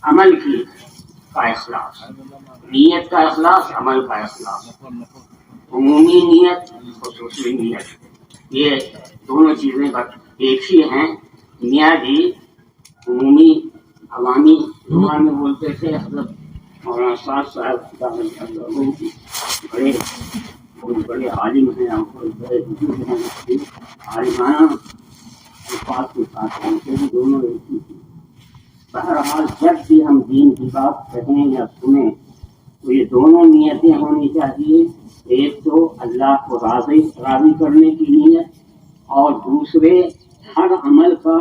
عمل کا اخلاص، نیت کا اخلاص، عمل کا اخلاص، عمومی نیت، خصوصی نیت، یہ دونوں چیزیں ایک ہی ہیں. میاں جی عمومی عوامی زبان میں بولتے تھے. حضرت مولانا سعد صاحب بڑے عالم ہیں، بڑے بزرگ ہیں، عالمانہ الفاظ کے ساتھ ان کے بھی دونوں ایک ہی تھی. بہرحال جب بھی ہم دین کی بات کہیں یا سنیں تو یہ دونوں نیتیں ہونی چاہیے. ایک تو اللہ کو راضی کرنے کی نیت، اور دوسرے ہر عمل کا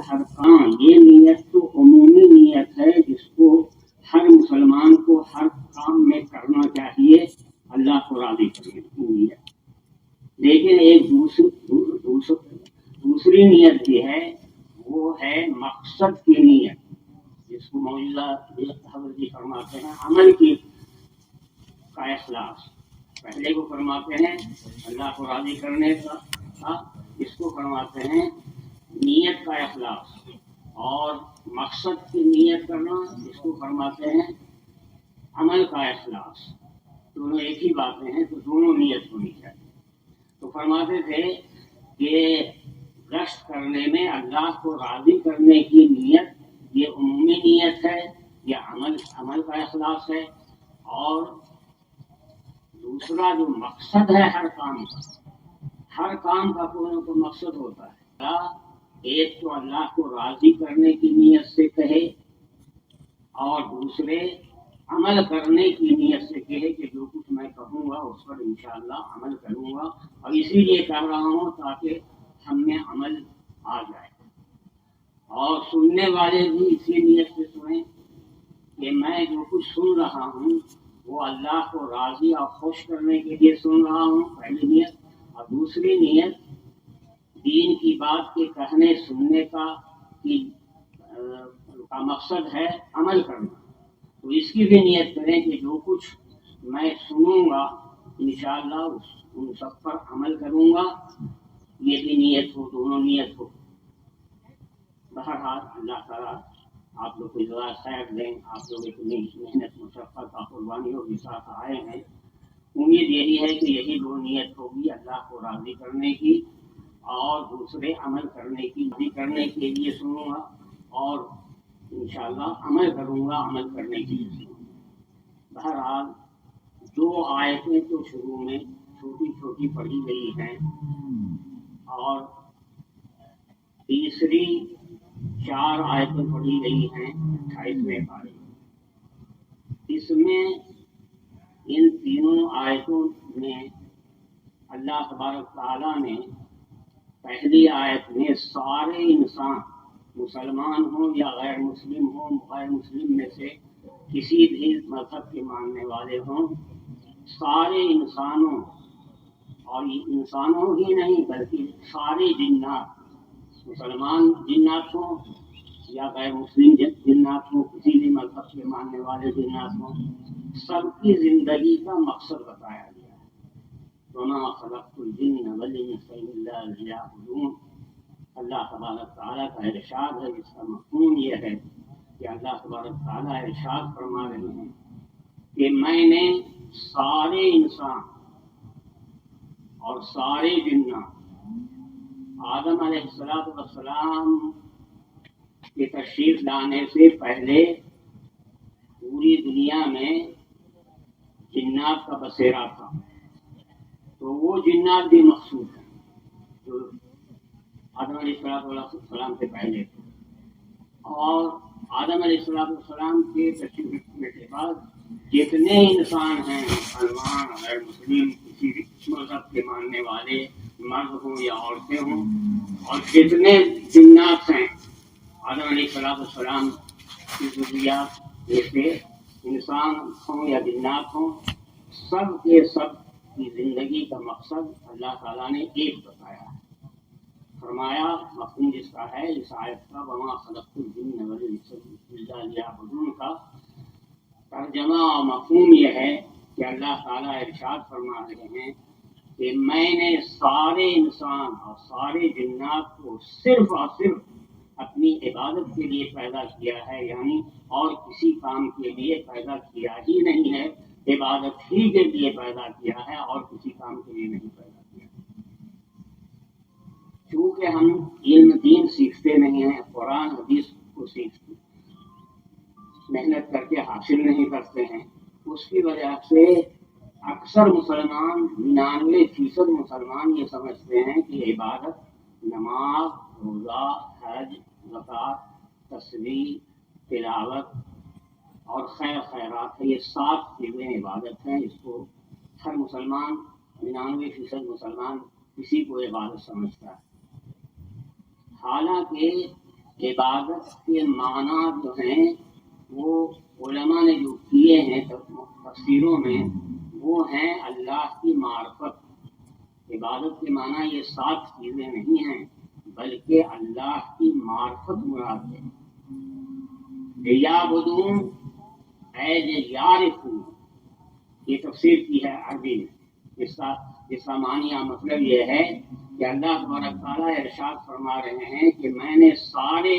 ہر کام. یہ نیت تو عمومی نیت ہے جس کو ہر مسلمان کو ہر کام میں کرنا چاہیے، اللہ کو راضی کرنے کی نیت. لیکن ایک دوسری نیت بھی ہے، وہ ہے مقصد کی نیت، جس کو مولانا حضرت جی فرماتے ہیں عمل کا اخلاص. پہلے کو فرماتے ہیں اللہ کو راضی کرنے کا، اس کو فرماتے ہیں نیت کا اخلاص. اور مقصد کی نیت کرنا اس کو فرماتے ہیں عمل کا اخلاص. دونوں ایک ہی باتیں ہیں، تو دونوں نیت ہونی چاہیے. تو فرماتے تھے کہ گشت کرنے میں اللہ کو راضی کرنے کی نیت یہ عمومی نیت ہے، یہ عمل کا اخلاص ہے. اور دوسرا جو مقصد ہے ہر کام کا کوئی نہ کوئی مقصد ہوتا ہے. ایک تو اللہ کو راضی کرنے کی نیت سے کہے، اور دوسرے عمل کرنے کی نیت سے کہے کہ جو کچھ میں کہوں گا اس پر انشاءاللہ عمل کروں گا، اور اسی لیے کر رہا ہوں تاکہ ہم میں عمل آ جائے. اور سننے والے بھی اسی نیت سے سنیں کہ میں جو کچھ سن رہا ہوں وہ اللہ کو راضی اور خوش کرنے کے لیے سن رہا ہوں، پہلی نیت. اور دوسری نیت دین کی بات کے کہنے سننے کا مقصد ہے عمل کرنا. تو اس کی بھی نیت کریں کہ جو کچھ میں سنوں گا انشاءاللہ ان سب پر عمل کروں گا. یہ بھی نیت ہو، دونوں نیت ہو. بہرحال اللہ تعالیٰ آپ لوگ کو جزائے خیر دیں. آپ لوگ اتنی محنت مشقت اور قربانیوں کے ساتھ آئے ہیں. امید یہی ہے کہ یہی دو نیت ہوگی، اللہ کو راضی کرنے کی اور دوسرے عمل کرنے کے لیے سنوں گا، اور انشاءاللہ عمل کروں گا، عمل کرنے کے لیے سنوں گا. بہرحال دو آیتیں تو شروع میں چھوٹی چھوٹی پڑھی گئی ہیں، اور تیسری 4 آیتیں پڑھی گئی ہیں 28ویں پارے. اس میں ان تینوں آیتوں میں اللہ تبارک تعالیٰ نے پہلی آیت میں سارے انسان، مسلمان ہوں یا غیر مسلم ہوں، غیر مسلم میں سے کسی بھی مذہب کے ماننے والے ہوں، سارے انسانوں، اور انسانوں ہی نہیں بلکہ سارے جنات، مسلمان جنات ہوں یا غیر مسلم جنات ہوں، کسی بھی مذہب کے ماننے والے جنات ہوں، سب کی زندگی کا مقصد بتایا گیا ہے. وَمَا خَلَقْتُ الْجِنَّ وَالْإِنسَ إِلَّا لِيَعْبُدُونِ. اللہ تبارک تعالیٰ کا ارشاد ہے، جس کا مفہوم یہ ہے کہ اللہ تبارک تعالیٰ ارشاد فرما رہے ہیں کہ میں نے سارے انسان اور سارے جنات آدم علیہ السلام کے تشریف لانے سے پہلے پوری دنیا میں جنات کا بسیرا تھا. تو وہ جنات بھی مقصود ہیں جو آدم علیہ السلام سے پہلے تھے. اور آدم علیہ السلام کے تشریف لانے کے بعد جتنے انسان ہیں، مسلمان غیر مسلم، کسی بھی مذہب کے ماننے والے، مرد ہوں یا عورتیں ہوں، اور جتنے جنات ہیں آدم علیہ السلام کی ذریات میں سے، انسان ہوں یا جنات ہوں، سب کے سب کی زندگی کا مقصد اللہ تعالیٰ نے ایک بتایا ہے. فرمایا مفہوم جس کا ہے اس آیت کا، وَمَا خَلَقْتُ الْجِنَّ وَالْإِنسَ إِلَّا لِيَعْبُدُونِ کا ترجمہ اور مفہوم یہ ہے کہ اللہ تعالیٰ ارشاد فرما رہے ہیں کہ میں نے سارے انسان اور سارے جنات کو صرف اور صرف اپنی عبادت کے لیے پیدا کیا ہے، یعنی اور کسی کام کے لیے پیدا کیا ہی نہیں ہے، عبادت ہی کے لیے پیدا کیا ہے اور کسی کام کے لیے نہیں پیدا کیا۔ چونکہ ہم علم دین سیکھتے نہیں ہیں، قرآن حدیث کو سیکھتے محنت کر کے حاصل نہیں کرتے ہیں، اس کی وجہ سے اکثر مسلمان 99% مسلمان یہ سمجھتے ہیں کہ عبادت نماز، روزہ، حج، زکوٰۃ، تسبیح، تلاوت اور خیر خیرات ہے، یہ 7 چیزیں عبادت ہیں۔ اس کو ہر مسلمان 99% مسلمان کسی کو عبادت سمجھتا ہے، حالانکہ عبادت کے معنی جو ہیں وہ علماء نے جو کیے ہیں تفسیروں میں، وہ ہیں اللہ کی معرفت۔ عبادت کے معنی یہ 7 چیزیں نہیں ہیں، بلکہ اللہ کی معرفت مراد ہے۔ یعبدون اے یعرفون، یہ تفسیر کی ہے عربی میں، اس کا معنی یا مطلب یہ ہے کہ اللہ تبارک تعالیٰ ارشاد فرما رہے ہیں کہ میں نے سارے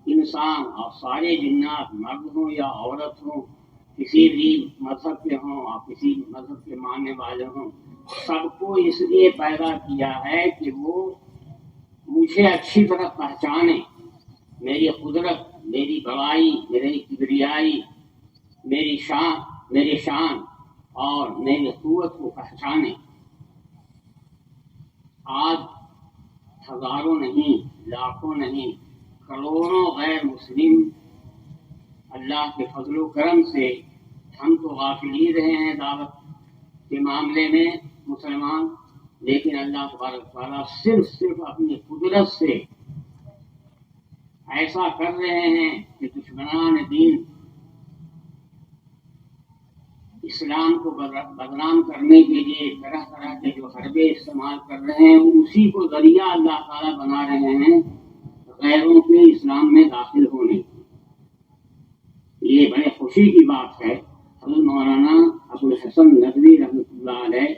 انسان اور سارے جنات، مرد ہوں یا عورت ہوں، کسی بھی مذہب کے ہوں اور کسی مذہب کے ماننے والے ہوں، سب کو اس لیے پیدا کیا ہے کہ وہ مجھے اچھی طرح پہچانے، میری قدرت، میری بڑائی، میری کبریائی، میری شان اور میری قوت کو پہچانے۔ آج ہزاروں نہیں، لاکھوں نہیں، کروڑوں غیر مسلم اللہ کے فضل و کرم سے، ہم تو غافل ہی رہے ہیں دعوت کے معاملے میں مسلمان، لیکن اللہ تبارک تعالیٰ صرف اپنی قدرت سے ایسا کر رہے ہیں کہ دشمنان دین اسلام کو بدنام کرنے کے لیے طرح طرح کے جو حربے استعمال کر رہے ہیں، اسی کو ذریعہ اللہ تعالیٰ بنا رہے ہیں غیروں کے اسلام میں داخل ہونے۔ یہ بڑے خوشی کی بات ہے۔ حضرت مولانا ابوالحسن ندوی رحمۃ اللہ علیہ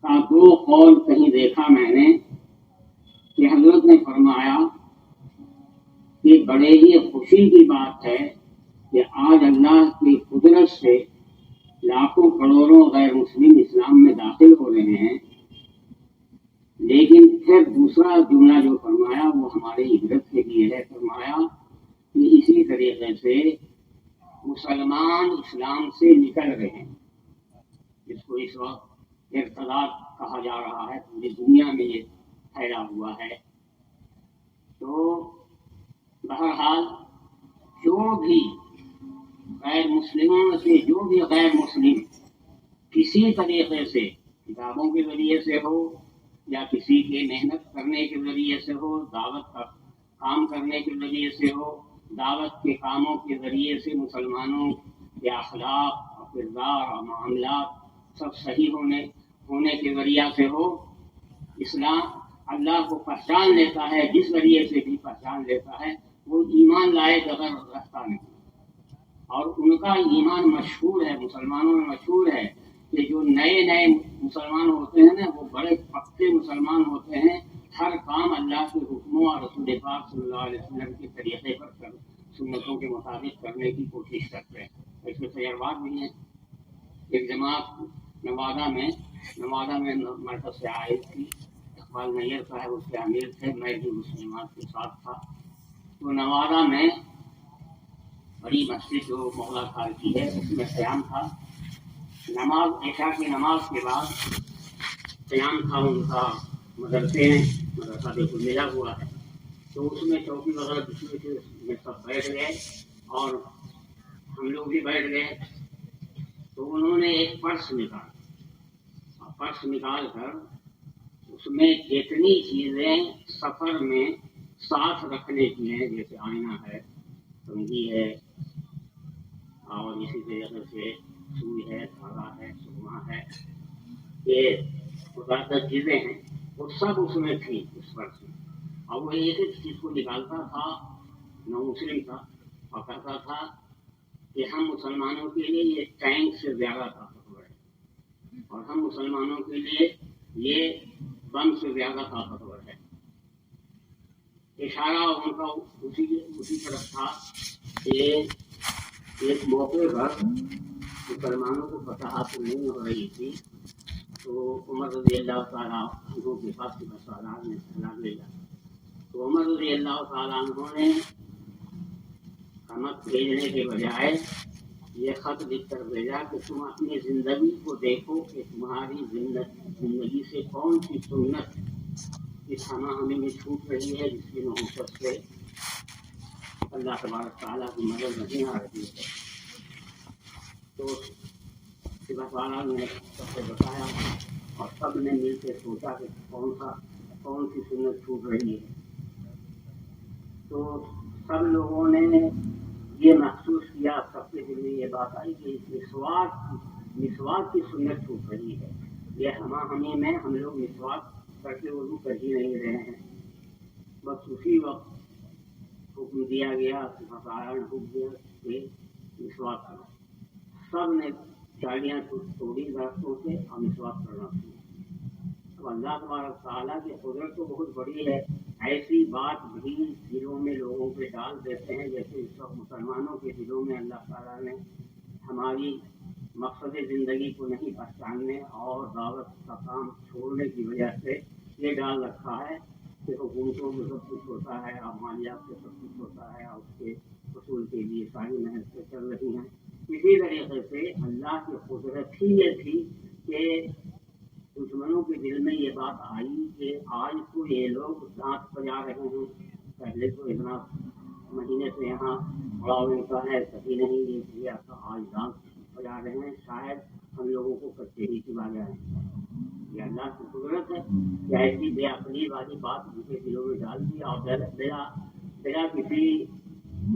کا 2 قول کہیں دیکھا میں نے کہ حضرت نے فرمایا کہ بڑے ہی خوشی کی بات ہے کہ آج اللہ کی قدرت سے لاکھوں کروڑوں غیر مسلم اسلام میں داخل ہو رہے ہیں، لیکن پھر دوسرا جملہ جو فرمایا وہ ہمارے عبرت کے لیے ہے۔ فرمایا کہ اسی طریقے سے مسلمان اسلام سے نکل رہے ہیں، جس کو اس وقت ارتداد کہا جا رہا ہے، پوری دنیا میں یہ پھیلا ہوا ہے۔ تو بہرحال جو بھی غیر مسلموں سے جو بھی غیر مسلم کسی طریقے سے، کتابوں کے ذریعے سے ہو یا کسی کے محنت کرنے کے ذریعے سے ہو، دعوت کا کام کرنے کے ذریعے سے ہو، دعوت کے کاموں کے ذریعے سے مسلمانوں کے اخلاق اور کردار اور معاملات سب صحیح ہونے کے ذریعہ سے ہو، اسلام اللہ کو پہچان لیتا ہے، جس ذریعے سے بھی پہچان لیتا ہے، وہ ایمان لائے بغیر رہتا نہیں۔ اور ان کا ایمان مشہور ہے، مسلمانوں میں مشہور ہے کہ جو نئے مسلمان ہوتے ہیں نا، وہ بڑے پکے مسلمان ہوتے ہیں، ہر کام اللہ کے حکموں اور رسول پاک صلی اللہ علیہ وسلم کے طریقے پر سنتوں کے مطابق کرنے کی کوشش کرتے ہیں۔ ایسے تجربات بھی ہیں۔ ایک جماعت نوادہ میں مرکز سے آئی تھی، اقبال نیر صاحب اس کے امیر تھے، میں بھی مسلمات کے ساتھ تھا۔ تو نوادہ میں بڑی مسجد جو مولا خال کی ہے، اس میں قیام تھا، نماز عشاء کی نماز کے بعد قیام تھا ان کا۔ مدرسہ بالکل ملا ہوا ہے، تو اس میں چوکی وغیرہ بچھوئی تھی، اس میں سب بیٹھ گئے اور ہم لوگ بھی بیٹھ گئے۔ تو انہوں نے ایک پرس نکال کر اس میں جتنی چیزیں سفر میں ساتھ رکھنے کی ہیں، جیسے آئینہ ہے، کنگھی ہے، اور اسی طریقے سے سوئی ہے، دھاگا ہے، سرما ہے، یہ زیادہ چیزیں ہیں، وہ سب اس میں تھی اس پرس میں۔ اور وہ ایک ایک چیز کو نکالتا تھا، نو مسلم تھا، اور کہتا تھا کہ ہم مسلمانوں کے لیے یہ ٹینک سے زیادہ طاقتور ہے، اور ہم مسلمانوں کے لیے یہ بم سے زیادہ طاقتور ہے۔ اشارہ ان کا اسی طرف تھا کہ ایک موقع پر مسلمانوں کو فتح حاصل نہیں ہو رہی تھی تو عمر رضی اللہ تعالیٰ عنہ کے پاس مسالات نے سلام لیا تو عمر رضی اللہ تعالیٰ عنہ نے خط بھیجنے کے بجائے یہ خط لکھ کر بھیجا کہ تم اپنی زندگی کو دیکھو کہ تمہاری زندگی سے کون سی سنت اس ہمہ ہمیں میں چھوٹ رہی ہے جس کی نحوست سے اللہ تبارک تعالیٰ کی مدد نہیں آ رہی ہے. تو اللہ تعالیٰ نے سب سے بتایا اور سب نے مل کے سوچا کہ کون سی سنت چھوٹ رہی ہے. تو سب لوگوں نے یہ محسوس کیا, سب کے دل میں یہ بات آئی کہ مسواک کی سنت چھوٹ رہی ہے. یہ ہمیں میں ہم لوگ مسواک کر کے وضو کر ہی نہیں رہے ہیں. بس اسی وقت حکم دیا گیا حکم دیا کہ مسواک کرو. سب نے چاڑیاں توڑی درختوں سے اور مسواک کرنا شروع. اب اللہ تبارک تعالیٰ کی قدرت تو بہت بڑی ہے, ایسی بات بھی دلوں میں لوگوں پہ ڈال دیتے ہیں جیسے اس وقت مسلمانوں کے دلوں میں اللہ تعالیٰ نے ہماری مقصد زندگی کو نہیں پہچاننے اور دعوت کا کام چھوڑنے کی وجہ سے یہ ڈال رکھا ہے کہ حکومتوں میں سب کچھ ہوتا ہے اور مالیات سے سب کچھ ہوتا ہے اور اس کے حصول کے لیے ساری محنتیں چل رہی ہیں. اسی طریقے سے اللہ کی قدرت ہی یہ تھی کہ دشمنوں کے دل میں یہ بات آئی کہ آج تو یہ لوگ دانت بجا رہے ہیں, پہلے تو اتنا مہینے سے یہاں بڑا ان کا ہے کبھی نہیں یہ کیا تھا, آج دانت بجا رہے ہیں, شاید ہم لوگوں کو کچے ہی چبا جائیں. یہ اللہ کی قدرت ہے کہ ایسی بے عقلی والی بات ان کے دلوں میں ڈال دی اور بلا کسی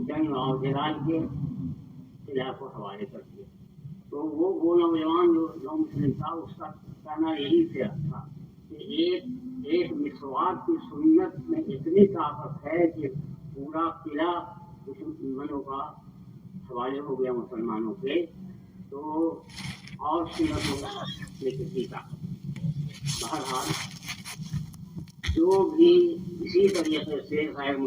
جنگ اور جلال کے خلاف کو حوالے کر دیا. تو وہ نوجوان جو نو مسلم تھا اس کا کہنا یہی تھا کہ ایک مسواک کی سنت میں اتنی طاقت ہے کہ پورا قلعہ دشمنوں کا حوالے ہو گیا مسلمانوں کے. تو اور سنتوں میں کسی طاقت. بہرحال جو بھی اسی طریقے سے غیر